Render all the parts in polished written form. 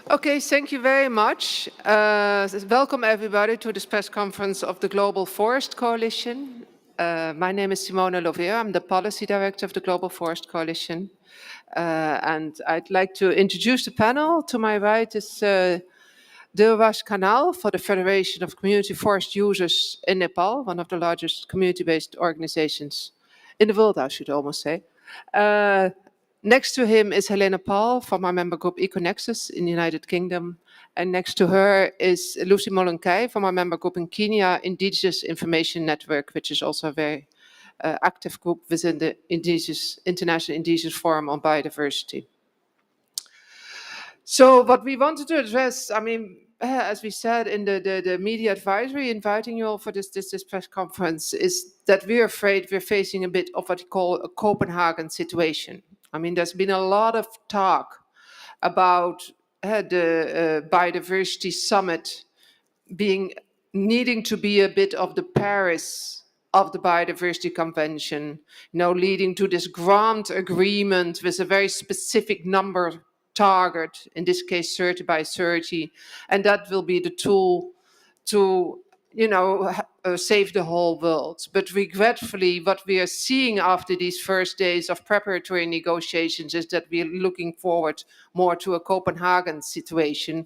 Okay, thank you very much. Welcome everybody to this press conference of the Global Forest Coalition. My name is Simona Lovera. I'm the Policy Director of the Global Forest Coalition. And I'd like to introduce the panel. To my right is Dilraj Kanal for the Federation of Community Forest Users in Nepal, one of the largest community-based organizations in the world, I should almost say. Next to him is Helena Paul from our member group EcoNexus in the United Kingdom. And next to her is Lucy Molenkai from our member group in Kenya, Indigenous Information Network, which is also a very active group within the International Indigenous Forum on Biodiversity. So what we wanted to address, as we said in the media advisory inviting you all for this press conference, is that we're afraid we're facing a bit of what we call a Copenhagen situation. There's been a lot of talk about the biodiversity summit needing to be a bit of the Paris of the biodiversity convention, leading to this grand agreement with a very specific number target, in this case 30 by 30, and that will be the tool to save the whole world. But regretfully, what we are seeing after these first days of preparatory negotiations is that we are looking forward more to a Copenhagen situation,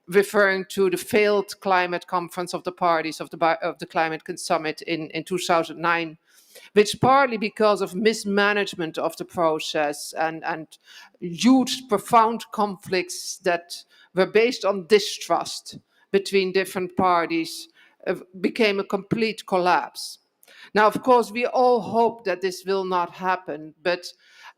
referring to the failed climate conference of the parties of the climate summit in 2009, which partly because of mismanagement of the process and huge, profound conflicts that were based on distrust between different parties became a complete collapse. Now, of course, we all hope that this will not happen, but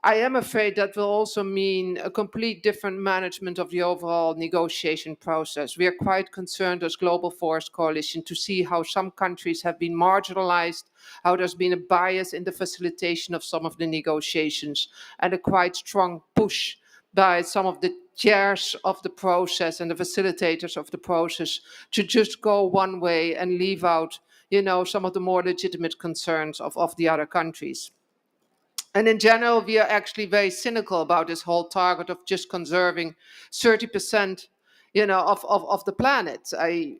I am afraid that will also mean a complete different management of the overall negotiation process. We are quite concerned as Global Forest Coalition to see how some countries have been marginalized, how there's been a bias in the facilitation of some of the negotiations, and a quite strong push by some of the chairs of the process and the facilitators of the process to just go one way and leave out, some of the more legitimate concerns of the other countries. And in general, we are actually very cynical about this whole target of just conserving 30%, of the planet. I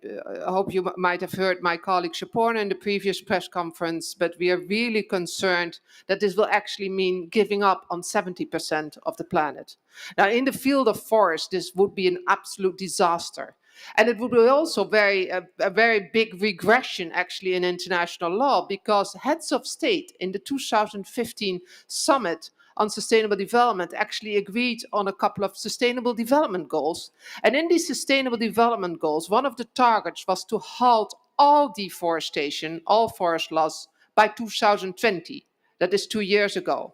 hope you might have heard my colleague Shaporna in the previous press conference, but we are really concerned that this will actually mean giving up on 70% of the planet. Now, in the field of forest, this would be an absolute disaster. And it would be also a very big regression, actually, in international law, because heads of state in the 2015 summit on sustainable development actually agreed on a couple of sustainable development goals. And in these sustainable development goals, one of the targets was to halt all deforestation, all forest loss by 2020. That is 2 years ago.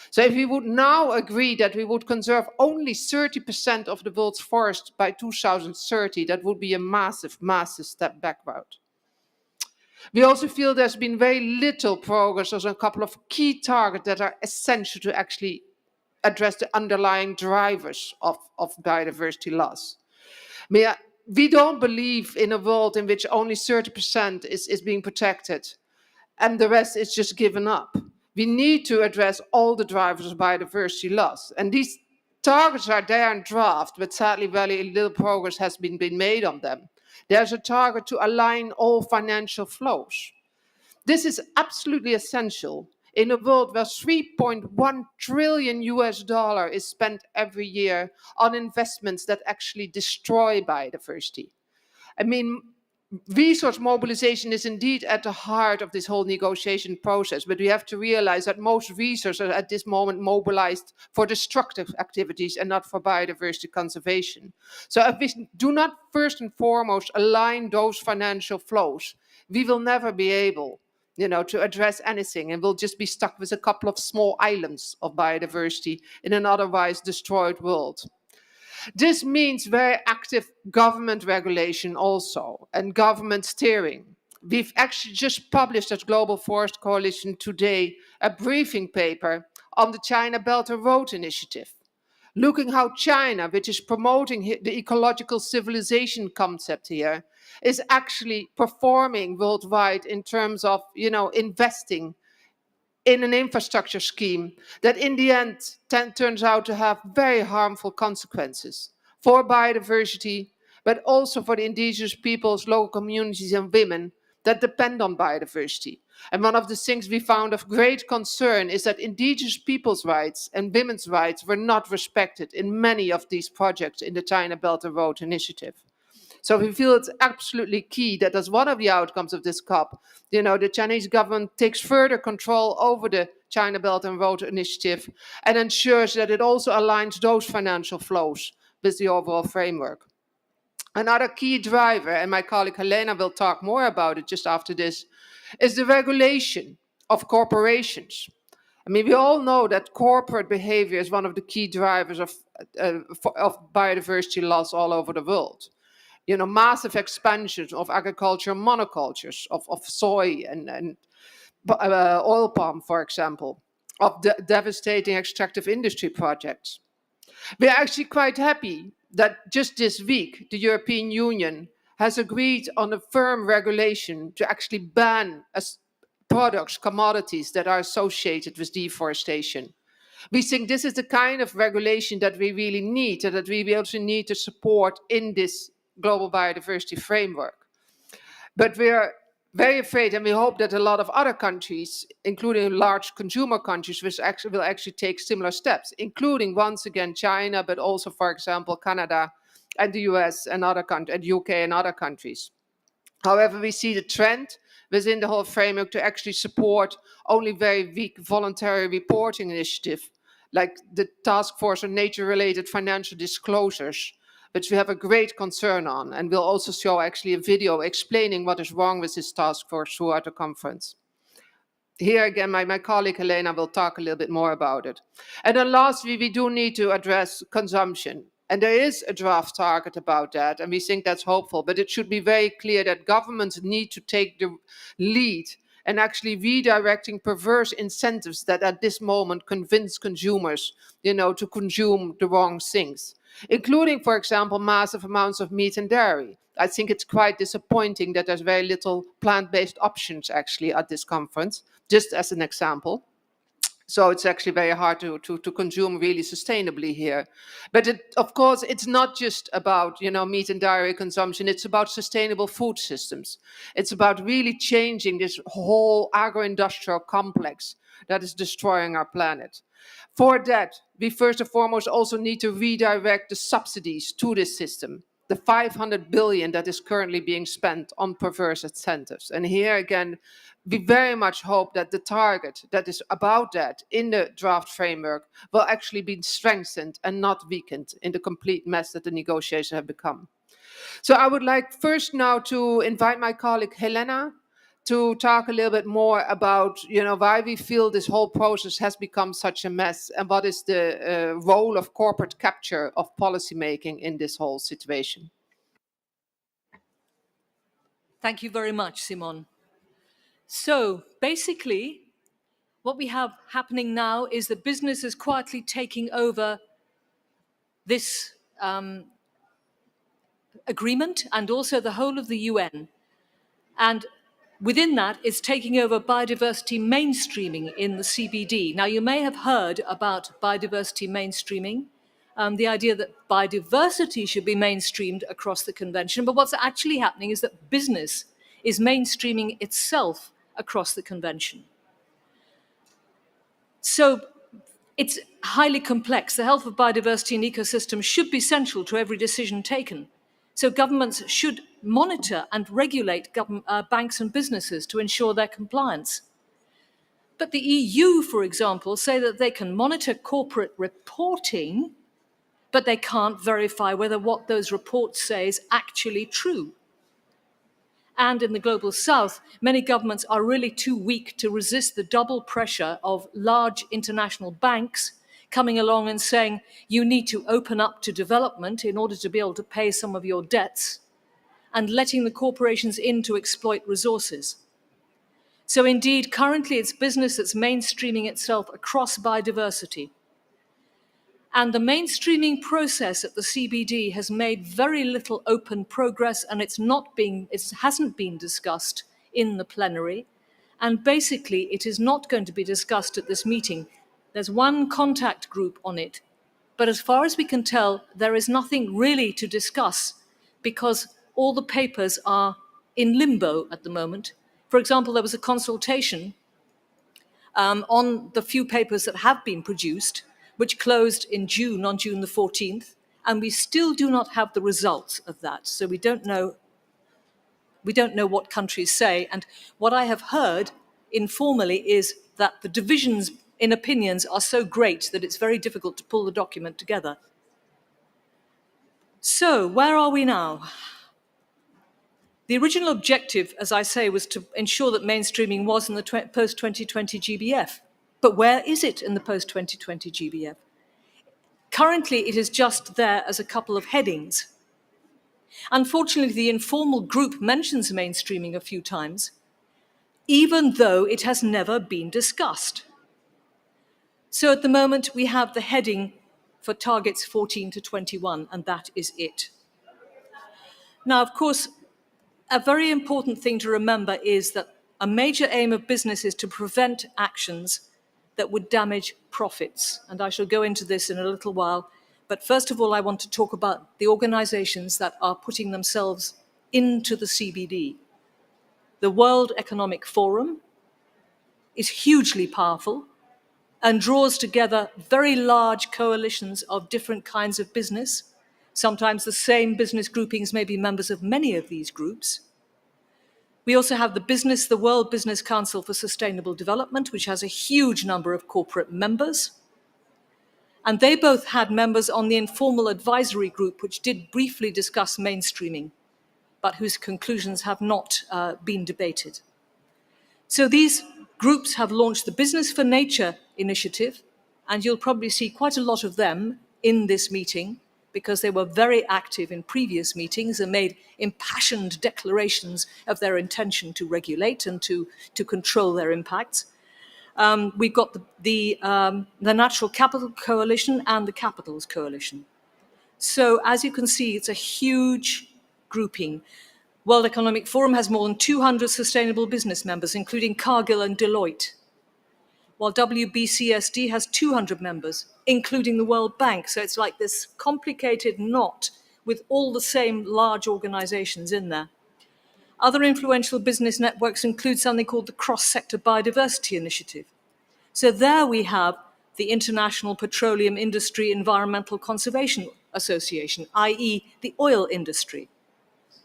So if we would now agree that we would conserve only 30% of the world's forest by 2030, that would be a massive, massive step backward. We also feel there's been very little progress on a couple of key targets that are essential to actually address the underlying drivers of biodiversity loss. We don't believe in a world in which only 30% is being protected and the rest is just given up. We need to address all the drivers of biodiversity loss. And these targets are there in draft, but sadly very little progress has been made on them. There's a target to align all financial flows. This is absolutely essential in a world where 3.1 trillion US dollar is spent every year on investments that actually destroy biodiversity. Resource mobilization is indeed at the heart of this whole negotiation process, but we have to realize that most resources are at this moment mobilized for destructive activities and not for biodiversity conservation. So if we do not first and foremost align those financial flows, we will never be able, to address anything, and we'll just be stuck with a couple of small islands of biodiversity in an otherwise destroyed world. This means very active government regulation also, and government steering. We've actually just published at Global Forest Coalition today a briefing paper on the China Belt and Road Initiative, looking how China, which is promoting the ecological civilization concept here, is actually performing worldwide in terms of, investing in an infrastructure scheme that in the end turns out to have very harmful consequences for biodiversity, but also for the indigenous peoples, local communities, and women that depend on biodiversity. And one of the things we found of great concern is that indigenous people's rights and women's rights were not respected in many of these projects in the China Belt and Road Initiative. So we feel it's absolutely key that as one of the outcomes of this COP, the Chinese government takes further control over the China Belt and Road Initiative and ensures that it also aligns those financial flows with the overall framework. Another key driver, and my colleague Helena will talk more about it just after this, is the regulation of corporations. I mean, we all know that corporate behavior is one of the key drivers of biodiversity loss all over the world. Massive expansions of agricultural monocultures, of soy and oil palm, for example, of devastating extractive industry projects. We're actually quite happy that just this week, the European Union has agreed on a firm regulation to actually ban products, commodities that are associated with deforestation. We think this is the kind of regulation that we really need and that we also need to support in this global biodiversity framework. But we are very afraid, and we hope that a lot of other countries, including large consumer countries, will actually take similar steps, including once again China, but also, for example, Canada and the US and other countries, and UK and other countries. However, we see the trend within the whole framework to actually support only very weak voluntary reporting initiative, like the Task Force on Nature-Related Financial Disclosures, which we have a great concern on, and we'll also show actually a video explaining what is wrong with this task force throughout the conference. Here again, my colleague Helena will talk a little bit more about it. And then lastly, we do need to address consumption. And there is a draft target about that, and we think that's hopeful, but it should be very clear that governments need to take the lead and actually redirecting perverse incentives that at this moment convince consumers, to consume the wrong things, including, for example, massive amounts of meat and dairy. I think it's quite disappointing that there's very little plant-based options actually at this conference, just as an example. So it's actually very hard to consume really sustainably here. But of course, it's not just about, meat and dairy consumption. It's about sustainable food systems. It's about really changing this whole agro-industrial complex that is destroying our planet. For that, we first and foremost also need to redirect the subsidies to this system. The 500 billion that is currently being spent on perverse incentives. And here again, we very much hope that the target that is about that in the draft framework will actually be strengthened and not weakened in the complete mess that the negotiations have become. So I would like first now to invite my colleague Helena to talk a little bit more about why we feel this whole process has become such a mess and what is the role of corporate capture of policymaking in this whole situation. Thank you very much, Simon. So basically, what we have happening now is that business is quietly taking over this agreement and also the whole of the UN. And within that, it's taking over biodiversity mainstreaming in the CBD. Now, you may have heard about biodiversity mainstreaming, the idea that biodiversity should be mainstreamed across the convention. But what's actually happening is that business is mainstreaming itself across the convention. So it's highly complex. The health of biodiversity and ecosystems should be central to every decision taken. So governments should monitor and regulate banks and businesses to ensure their compliance. But the EU, for example, say that they can monitor corporate reporting, but they can't verify whether what those reports say is actually true. And in the global south, many governments are really too weak to resist the double pressure of large international banks coming along and saying, you need to open up to development in order to be able to pay some of your debts, and letting the corporations in to exploit resources. So indeed, currently it's business that's mainstreaming itself across biodiversity. And the mainstreaming process at the CBD has made very little open progress, and it hasn't been discussed in the plenary. And basically, it is not going to be discussed at this meeting. There's one contact group on it, But as far as we can tell, there is nothing really to discuss because all the papers are in limbo at the moment. For example, there was a consultation on the few papers that have been produced, which closed in June, on June the 14th, and we still do not have the results of that. So we don't know what countries say. And what I have heard informally is that the divisions in opinions are so great that it's very difficult to pull the document together. So where are we now? The original objective, as I say, was to ensure that mainstreaming was in the post-2020 GBF. But where is it in the post-2020 GBF? Currently, it is just there as a couple of headings. Unfortunately, the informal group mentions mainstreaming a few times, even though it has never been discussed. So at the moment, we have the heading for targets 14 to 21, and that is it. Now, of course, a very important thing to remember is that a major aim of business is to prevent actions that would damage profits. And I shall go into this in a little while. But first of all, I want to talk about the organizations that are putting themselves into the CBD. The World Economic Forum is hugely powerful and draws together very large coalitions of different kinds of business. Sometimes the same business groupings may be members of many of these groups. We also have the World Business Council for Sustainable Development, which has a huge number of corporate members. And they both had members on the informal advisory group, which did briefly discuss mainstreaming, but whose conclusions have not been debated. So these groups have launched the Business for Nature initiative, and you'll probably see quite a lot of them in this meeting because they were very active in previous meetings and made impassioned declarations of their intention to regulate and to control their impacts. We've got the Natural Capital Coalition and the Capitals Coalition. So as you can see, it's a huge grouping. World Economic Forum has more than 200 sustainable business members, including Cargill and Deloitte, while WBCSD has 200 members, including the World Bank. So it's like this complicated knot with all the same large organizations in there. Other influential business networks include something called the Cross-Sector Biodiversity Initiative. So there we have the International Petroleum Industry Environmental Conservation Association, i.e. the oil industry,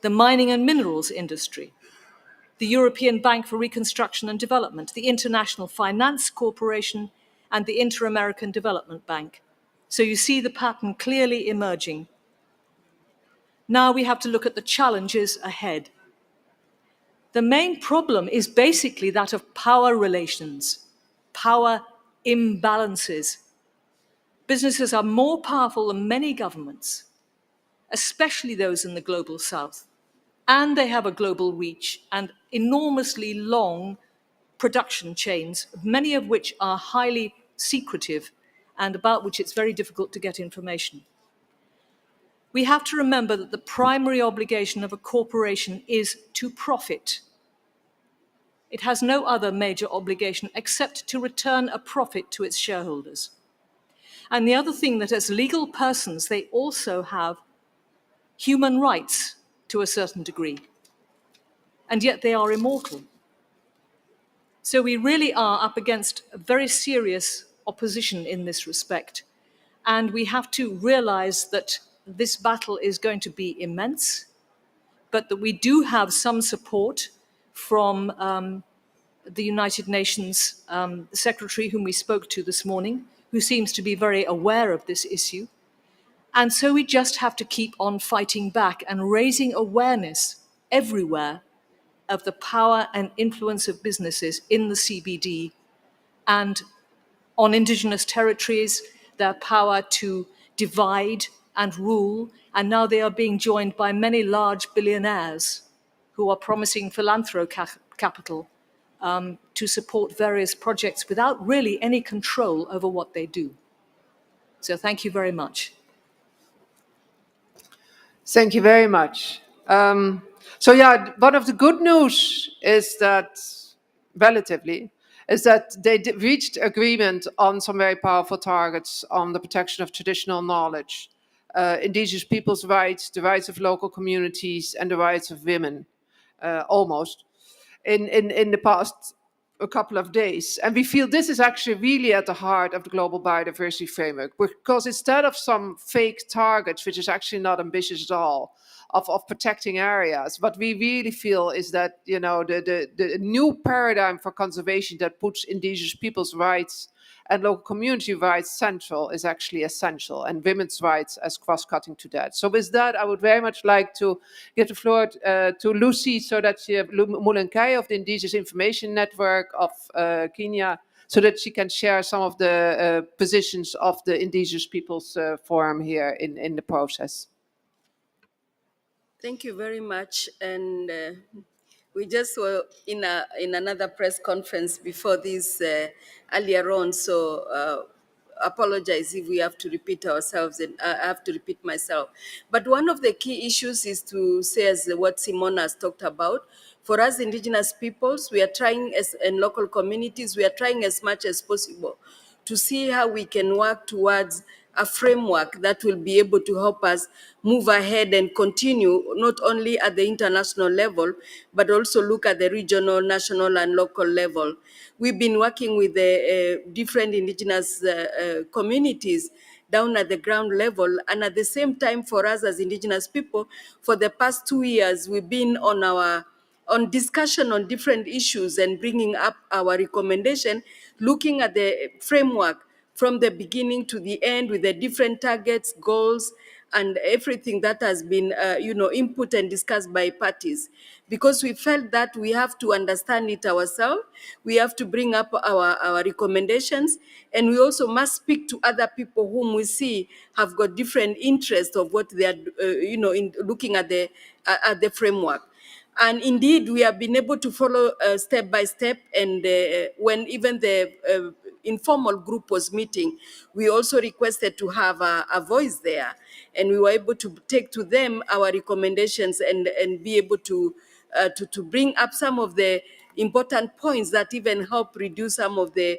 the mining and minerals industry, the European Bank for Reconstruction and Development, the International Finance Corporation, and the Inter-American Development Bank. So you see the pattern clearly emerging. Now we have to look at the challenges ahead. The main problem is basically that of power relations, power imbalances. Businesses are more powerful than many governments, especially those in the global south. And they have a global reach and enormously long production chains, many of which are highly secretive and about which it's very difficult to get information. We have to remember that the primary obligation of a corporation is to profit. It has no other major obligation except to return a profit to its shareholders. And the other thing that as legal persons, they also have human rights to a certain degree. And yet they are immortal. So we really are up against a very serious opposition in this respect. And we have to realize that this battle is going to be immense, but that we do have some support from the United Nations Secretary, whom we spoke to this morning, who seems to be very aware of this issue. And so we just have to keep on fighting back and raising awareness everywhere of the power and influence of businesses in the CBD and on indigenous territories, their power to divide and rule. And now they are being joined by many large billionaires who are promising capital to support various projects without really any control over what they do. So thank you very much. Thank you very much. So yeah, one of the good news is that, relatively, is that they reached agreement on some very powerful targets on the protection of traditional knowledge, indigenous peoples' rights, the rights of local communities, and the rights of women, almost, in the past a couple of days. And we feel this is actually really at the heart of the global biodiversity framework, because instead of some fake targets, which is actually not ambitious at all, of protecting areas, what we really feel is that, the new paradigm for conservation that puts indigenous people's rights and local community rights central is actually essential, and women's rights as cross-cutting to that. So with that, I would very much like to give the floor to Lucy, so that she, Mulenkai of the Indigenous Information Network of Kenya, so that she can share some of the positions of the Indigenous Peoples Forum here in the process. Thank you very much. And we just were in another press conference before this earlier on, so apologize if we have to repeat ourselves, and I have to repeat myself. But one of the key issues is to say, as what Simona has talked about, for us indigenous peoples, we are trying, and local communities, we are trying as much as possible to see how we can work towards a framework that will be able to help us move ahead and continue not only at the international level, but also look at the regional, national, and local level. We've been working with the different indigenous communities down at the ground level. And at the same time, for us as indigenous people, for the past 2 years, we've been on discussion on different issues and bringing up our recommendation, looking at the framework from the beginning to the end with the different targets, goals, and everything that has been, input and discussed by parties. Because we felt that we have to understand it ourselves, we have to bring up our recommendations, and we also must speak to other people whom we see have got different interests of what they are, in looking at the framework. And indeed, we have been able to follow step by step. And when even the informal group was meeting, we also requested to have a voice there. And we were able to take to them our recommendations and be able to bring up some of the important points that even help reduce some of the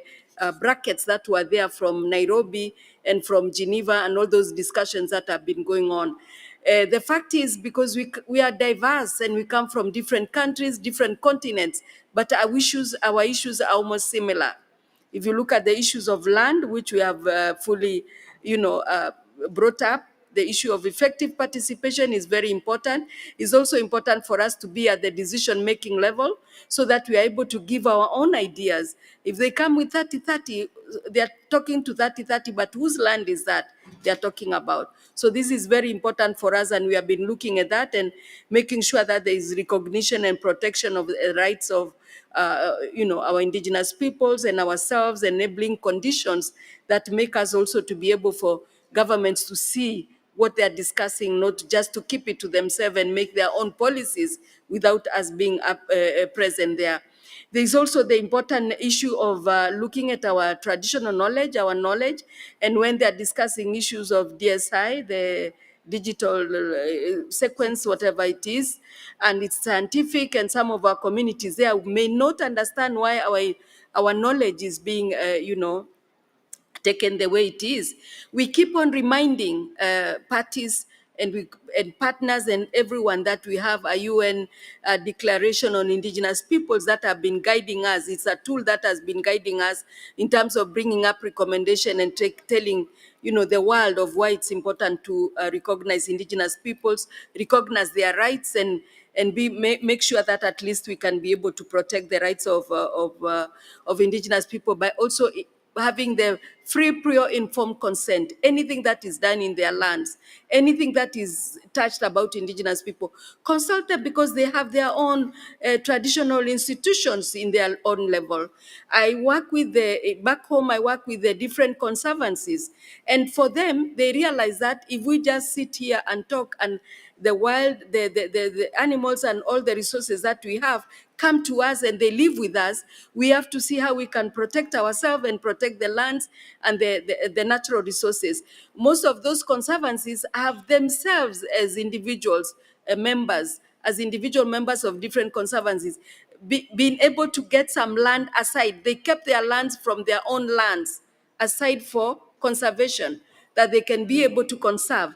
brackets that were there from Nairobi and from Geneva and all those discussions that have been going on. The fact is, because we are diverse and we come from different countries, different continents, but our issues are almost similar. If you look at the issues of land, which we have fully, brought up, the issue of effective participation is very important. It's also important for us to be at the decision-making level so that we are able to give our own ideas. If they come with 30-30, they're talking to 30-30, but whose land is that they're talking about? So this is very important for us, and we have been looking at that and making sure that there is recognition and protection of the rights of our indigenous peoples and ourselves, enabling conditions that make us also to be able for governments to see what they're discussing, not just to keep it to themselves and make their own policies without us being present there. There's also the important issue of looking at our traditional knowledge, our knowledge, and when they're discussing issues of DSI, the digital sequence, whatever it is, and it's scientific, and some of our communities there may not understand why our knowledge is being, taken the way it is. We keep on reminding parties and partners and everyone that we have a UN declaration on indigenous peoples that have been guiding us. It's a tool that has been guiding us in terms of bringing up recommendation and telling the world of why it's important to recognize indigenous peoples, recognize their rights, and make sure that at least we can be able to protect the rights of indigenous people by also having the free, prior, informed consent. Anything that is done in their lands, anything that is touched about indigenous people, consult them, because they have their own traditional institutions in their own level. I work with back home, I work with the different conservancies. And for them, they realize that if we just sit here and talk, and the wild, the animals and all the resources that we have come to us and they live with us, we have to see how we can protect ourselves and protect the lands and the natural resources. Most of those conservancies have themselves as individuals, members, as individual members of different conservancies, being able to get some land aside. They kept their lands from their own lands aside for conservation, that they can be able to conserve.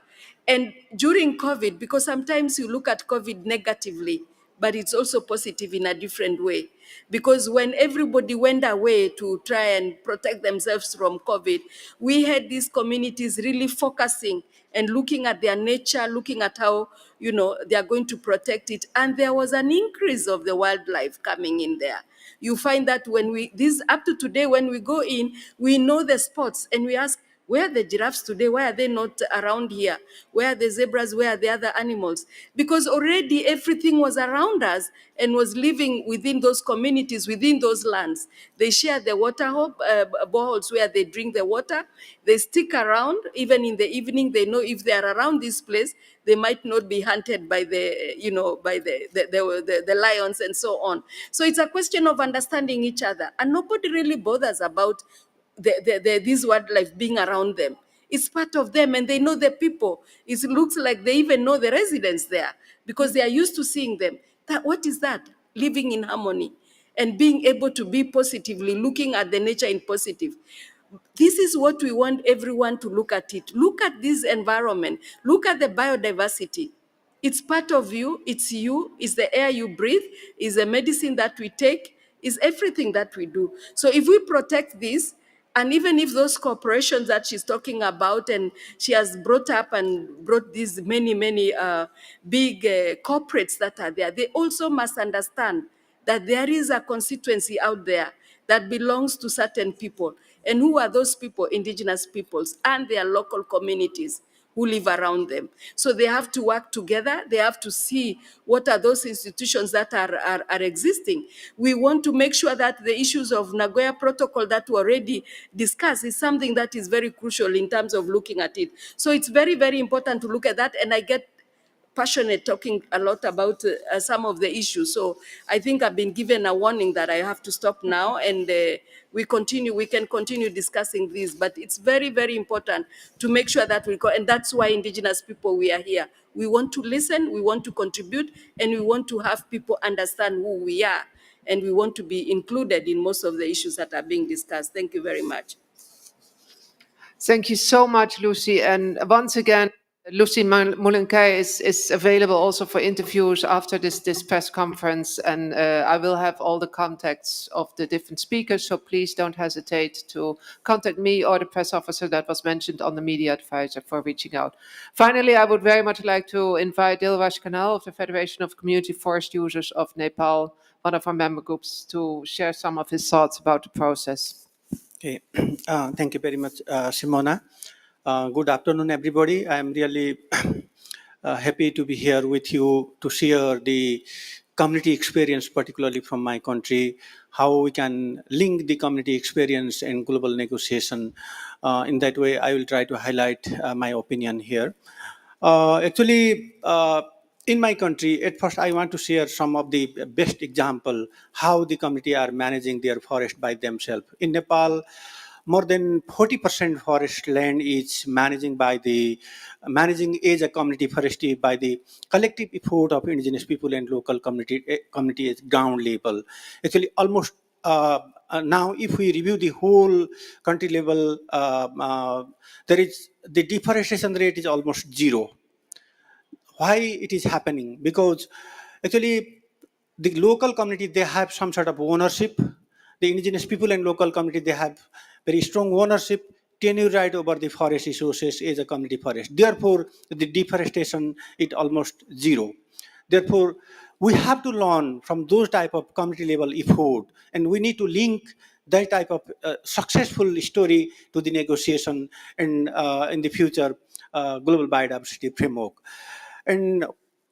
And during COVID, because sometimes you look at COVID negatively, but it's also positive in a different way. Because when everybody went away to try and protect themselves from COVID, we had these communities really focusing and looking at their nature, looking at how, they are going to protect it. And there was an increase of the wildlife coming in there. You find that up to today, when we go in, we know the spots and we ask, where are the giraffes today? Why are they not around here? Where are the zebras? Where are the other animals? Because already everything was around us and was living within those communities, within those lands. They share the water boreholes where they drink the water. They stick around. Even in the evening, they know if they are around this place, they might not be hunted by the lions and so on. So it's a question of understanding each other. And nobody really bothers about this wildlife being around them. It's part of them and they know the people. It looks like they even know the residents there because they are used to seeing them. What is that? Living in harmony and being able to be positively, looking at the nature in positive. This is what we want everyone to look at it. Look at this environment. Look at the biodiversity. It's part of you, it's the air you breathe, it's the medicine that we take, is everything that we do. So if we protect this, and even if those corporations that she's talking about, and she has brought up and brought these many big corporates that are there, they also must understand that there is a constituency out there that belongs to certain people. And who are those people? Indigenous peoples and their local communities who live around them. So they have to work together. They have to see what are those institutions that are existing. We want to make sure that the issues of Nagoya Protocol that we already discussed is something that is very crucial in terms of looking at it. So it's very, very important to look at that. And I get passionate talking a lot about some of the issues. So I think I've been given a warning that I have to stop now, and we can continue discussing this, but it's very, very important to make sure that and that's why Indigenous people, we are here. We want to listen, we want to contribute, and we want to have people understand who we are, and we want to be included in most of the issues that are being discussed. Thank you very much. Thank you so much, Lucy. And once again, Lucy Mulenkei is available also for interviews after this press conference. And I will have all the contacts of the different speakers. So please don't hesitate to contact me or the press officer that was mentioned on the media advisor for reaching out. Finally, I would very much like to invite Dilraj Kanal of the Federation of Community Forest Users of Nepal, one of our member groups, to share some of his thoughts about the process. Okay, thank you very much, Simona. Good afternoon, everybody. I am really happy to be here with you to share the community experience, particularly from my country, how we can link the community experience and global negotiation. In that way, I will try to highlight my opinion here. Actually, in my country, at first I want to share some of the best example how the community are managing their forest by themselves. In Nepal, more than 40% forest land is managing as a community forestry by the collective effort of indigenous people and local community at ground level. Actually, almost now, if we review the whole country level, there is the deforestation rate is almost zero. Why it is happening? Because actually the local community, they have some sort of ownership. The indigenous people and local community, they have very strong ownership, tenure right over the forest resources as a community forest. Therefore, the deforestation is almost zero. Therefore, we have to learn from those type of community level effort, and we need to link that type of successful story to the negotiation and in the future global biodiversity framework. And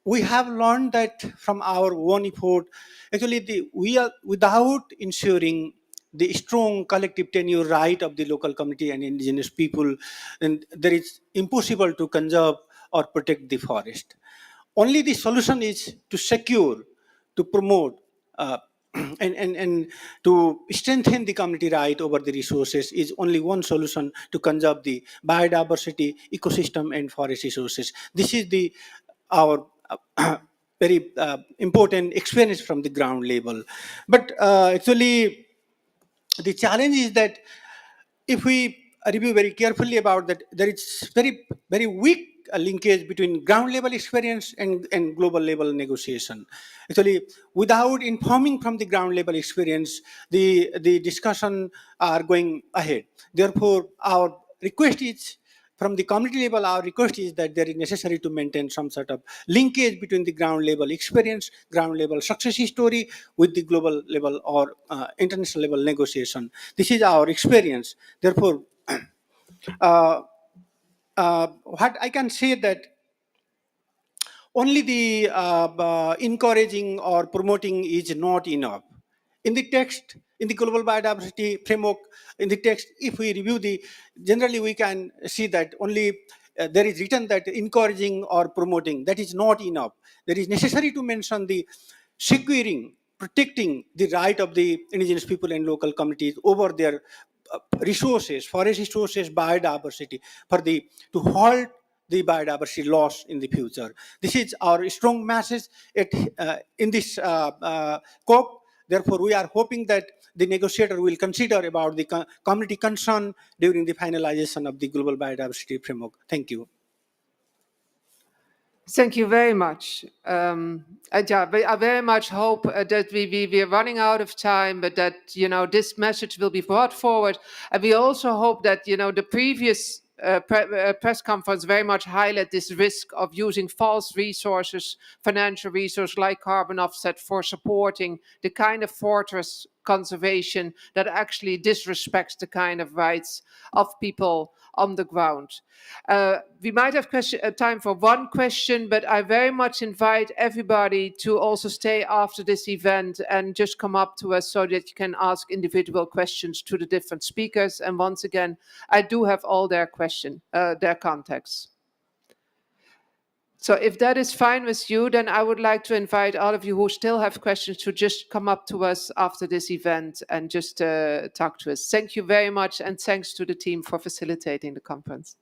we have learned that from our own effort. Actually, we are without ensuring the strong collective tenure right of the local community and indigenous people, and there is impossible to conserve or protect the forest. Only the solution is to secure, to promote, and to strengthen the community right over the resources is only one solution to conserve the biodiversity, ecosystem, and forest resources. This is our very important experience from the ground level. But actually, the challenge is that if we review very carefully about that, there is very weak linkage between ground level experience and global level negotiation. Actually, without informing from the ground level experience, the discussion are going ahead. Therefore, our request is from the community level, our request is that there is necessary to maintain some sort of linkage between the ground level experience, ground level success story with the global level or international level negotiation. This is our experience. Therefore, uh, what I can say that only the encouraging or promoting is not enough. In the text, in the global biodiversity framework, in the text, if we review generally we can see that only there is written that encouraging or promoting, that is not enough. There is necessary to mention the securing, protecting the right of the indigenous people and local communities over their resources, forest resources, biodiversity, to halt the biodiversity loss in the future. This is our strong message in this COP. Therefore, we are hoping that the negotiator will consider about the community concern during the finalization of the global biodiversity framework. Thank you. Thank you very much. I very much hope that we are running out of time, but that this message will be brought forward, and we also hope that the previous press conference very much highlight this risk of using false resources, financial resources like carbon offset for supporting the kind of fortress conservation that actually disrespects the kind of rights of people on the ground. We might have time for one question, but I very much invite everybody to also stay after this event and just come up to us so that you can ask individual questions to the different speakers. And once again, I do have all their their contacts. So if that is fine with you, then I would like to invite all of you who still have questions to just come up to us after this event and just talk to us. Thank you very much, and thanks to the team for facilitating the conference.